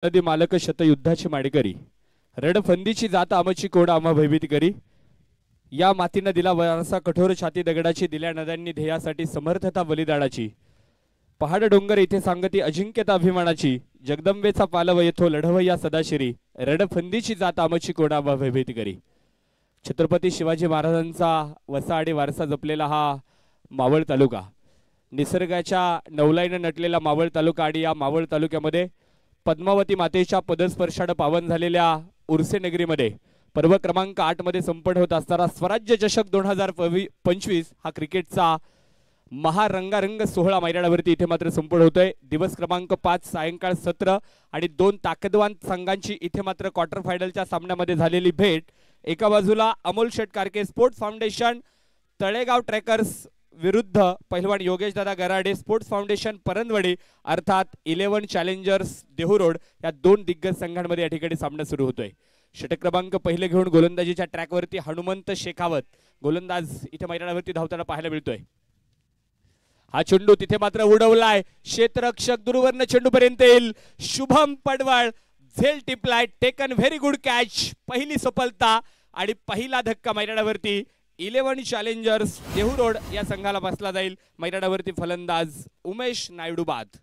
नदी मालक शतयुद्धाची माडेकरी रणफंदीची जात आमची कोड आम्हा भयभीत करी या मातीनं दिला वारसा कठोर छाती दगडाची दिल्या नद्यांनी ध्येयासाठी समर्थता बलिदानाची पहाड डोंगर इथे सांगती अजिंक्यता अभिमानाची जगदंबेचा पालव येथो लढव या सदाशिरी रणफंदीची जात आमची कोड आम्हा भयभीत करी। छत्रपती शिवाजी महाराजांचा वसा आणि वारसा जपलेला हा मावळ तालुका निसर्गाच्या नवलाईने नटलेला मावळ तालुका आणि या मावळ तालुक्यामध्ये पद्मावती मातेच्या पदस्पर्शाने पावन झालेल्या उर्से नगरीमध्ये पर्व क्रमांक 8 मध्ये संपन्न होत असताना स्वराज्य चषक 2025 हा क्रिकेटचा महारंगारंग सोहळा मैदानावरती इथे मात्र संपन्न होतोय। दिवस क्रमांक 5 सायंकाळ सत्र आणि 2 ताकदवान संघांची इथे मात्र क्वार्टर फायनलच्या सामन्यामध्ये झालेली भेट। एका बाजूला अमोल शेट कारके स्पोर्ट्स फाउंडेशन तळेगाव ट्रॅकर्स विरुद्ध पहिलवान योगेश दादा गराडे स्पोर्ट्स फाउंडेशन परंदवडी अर्थात 11 चॅलेंजर्स देहूरोड या दोन दिग्गज संघांमध्ये या ठिकाणी सामना सुरू होतोय। षटक क्रमांक पहिले घेऊन गोलंदाजीच्या ट्रॅकवरती हनुमंत शेखावत गोलंदाज इथे मैदानावरती धावताना पाहायला मिळतोय। हा चेंडू तिथे मात्र उडवलाय क्षेत्ररक्षक दूरवर्ण चेंडू पर्यंत येईल शुभम पडवळ झेल टिपलाय टेकन व्हेरी गुड कॅच पहिली सफलता आणि पहिला धक्का मैदानावरती 11 चॅलेंजर्स देहूरोड या संघाला बसला जाईल। मैदानावरती फलंदाज उमेश नायडू बाद।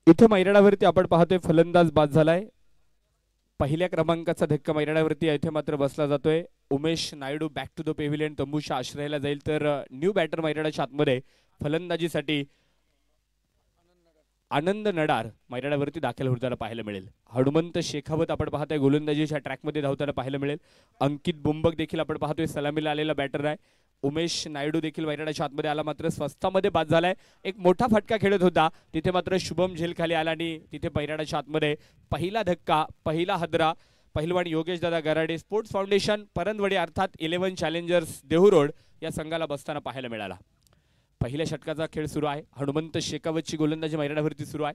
इथे मैदानावरती आपण पाहतोय फलंदाज बाद झालाय। पहिल्या क्रमांकाचा धक्का मैदानावरती इथे मात्र बसला जातोय। Umesh Naidu back to the pavilion तंबूच्या आश्रयाला जाईल तर न्यू बॅटर मैदानाच्या आतमध्ये फलंदाजीसाठी आनंद नडार मैदानावरती दाखल होताना पाहायला मिळेल। हनुमंत शेखावत आपण पाहतोय गोलंदाजीच्या ट्रॅकमध्ये धावताना पाहायला मिळेल। अंकित बुंबक देखील आपण पाहतोय सलामीला आलेला बॅटर आहे। उमेश नायडू देखील मैदानाच्या आतमध्ये आला मात्र स्वस्तामध्ये बाद झालाय। एक मोठा फटका खेळत होता तिथे मात्र शुभम झेल खाली आला आणि तिथे मैदानाच्या आतमध्ये पहिला धक्का पहिला हदरा पहिलवान योगेश दादा गराडे स्पोर्ट्स फाउंडेशन परंदवडी अर्थात 11 चॅलेंजर्स देहूरोड या संघाला बसताना पाहायला मिळाला। पहिल्या षटकाचा खेळ सुरू आहे। हनुमंत शेखावतची गोलंदाजी मैदानावरती सुरू आहे।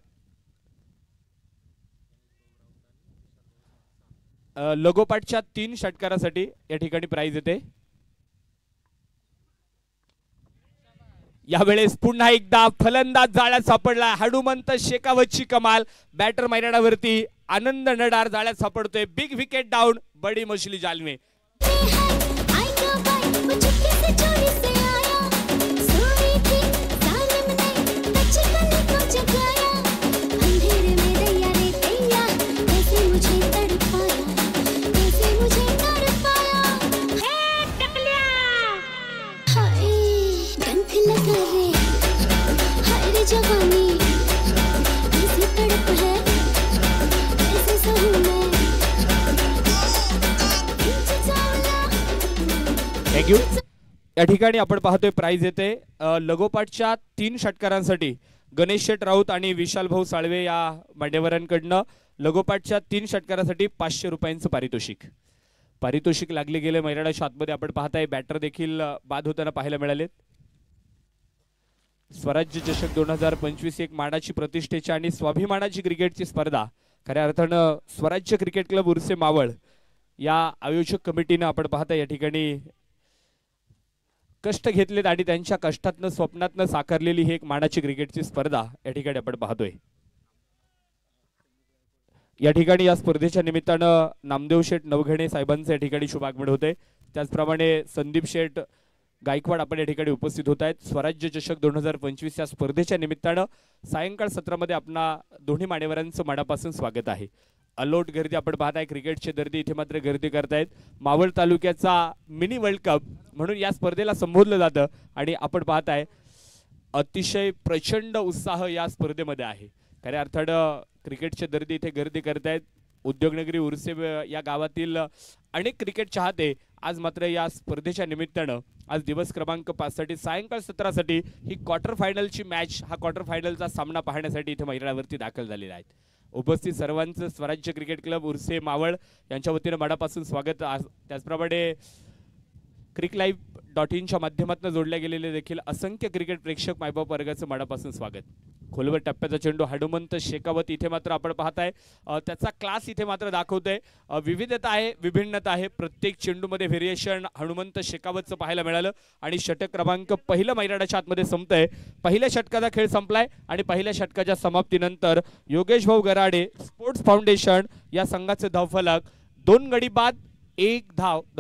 लगोपाठच्या 3 षटकारासाठी या ठिकाणी प्राइज येते। यावेळेस पुन्हा एकदा फलंदाज जाळ्यात सापडला हनुमंत शेखावतची कमाल बॅटर मैदानावरती आनंद नडार जाळ्यात सापडतोय। बिग विकेट डाऊन बडी मछली जाल में। थँक्यू। या ठिकाणी आपण पाहतोय प्राइज येते लगोपाठच्या 3 षटकारांसाठी गणेश शेठ राऊत आणि विशाल भाऊ साळवे या मान्यवरांकडनं लगोपाठच्या 3 षटकारासाठी 500 रुपयांचं पारितोषिक लागले गेले। मैदानाच्या आतमध्ये आपण पाहताय बॅटर देखील बाद होताना पाहायला मिळाले। स्वराज्य चषक 2025 एक मानाची प्रतिष्ठेची आणि स्वाभिमानाची क्रिकेटची स्पर्धा खऱ्या अर्थानं स्वराज्य क्रिकेट क्लब उर्से मावळ या आयोजक कमिटीने आपण पाहताय या ठिकाणी कष्ट घेतलेत आणि त्यांच्या कष्टातनं स्वप्नातनं साकारलेली ही एक मानाची क्रिकेटची स्पर्धा या ठिकाणी आपण पाहतोय। या ठिकाणी या स्पर्धेच्या निमित्तानं नामदेव शेठ नवघणे साहेबांचे या ठिकाणी शुभागमन होते। त्याचप्रमाणे संदीप शेठ गायकवाड आपण या ठिकाणी उपस्थित होत आहेत। स्वराज्य चषक 2025 या स्पर्धेच्या निमित्तानं सायंकाळ सत्रामध्ये आपणा दोन्ही मान्यवरांचं मनापासून स्वागत आहे। अलोट गर्दी आपण पाहताय क्रिकेटचे दर्दी इथे मात्र गर्दी करतायत। मावळ तालुक्याचा मिनी वर्ल्ड कप म्हणून या स्पर्धेला संबोधलं जातं आणि आपण पाहताय अतिशय प्रचंड उत्साह या स्पर्धेमध्ये आहे। खऱ्या अर्थानं क्रिकेटचे दर्दी इथे गर्दी करतायत। उद्योगनगरी उर्से या गावातील अनेक क्रिकेट चाहते आज मात्र या स्पर्धेच्या निमित्तानं आज दिवस क्रमांक 5 साठी सायंकाळ सत्रासाठी ही क्वार्टर फायनलची मॅच हा क्वार्टर फायनलचा सामना पाहण्यासाठी इथे मैदानावरती दाखल झालेला आहेत। उपस्थित सर्वांचं स्वराज्य क्रिकेट क्लब उर्से मावळ यांच्या वतीने मनापासून स्वागत। त्याचप्रमाणे cricklive.in माध्यमातून जोडल्या गेलेले देखील असंख्य क्रिकेट प्रेक्षक मायबाप वर्गाचं मनापासून स्वागत. खोलवर टप्प्याचा चेंडू हनुमंत शेखावत इथे मात्र आपण पाहताय त्याचा क्लास इथे मात्र दाखवतोय. विविधता आहे, विभिन्नता आहे. प्रत्येक चेंडूमध्ये व्हेरिएशन हनुमंत शेखावतचं पाहायला मिळालं आणि षटक क्रमांक पहिलं मैदानाच्या आतमध्ये संपतंय. पहिल्या षटकाचा खेळ संपलाय आणि पहिल्या षटकाच्या समाप्तीनंतर योगेश भाऊ गराडे स्पोर्ट्स फाउंडेशन या संघाचे धावफलक 2 गडी बाद 1 धाव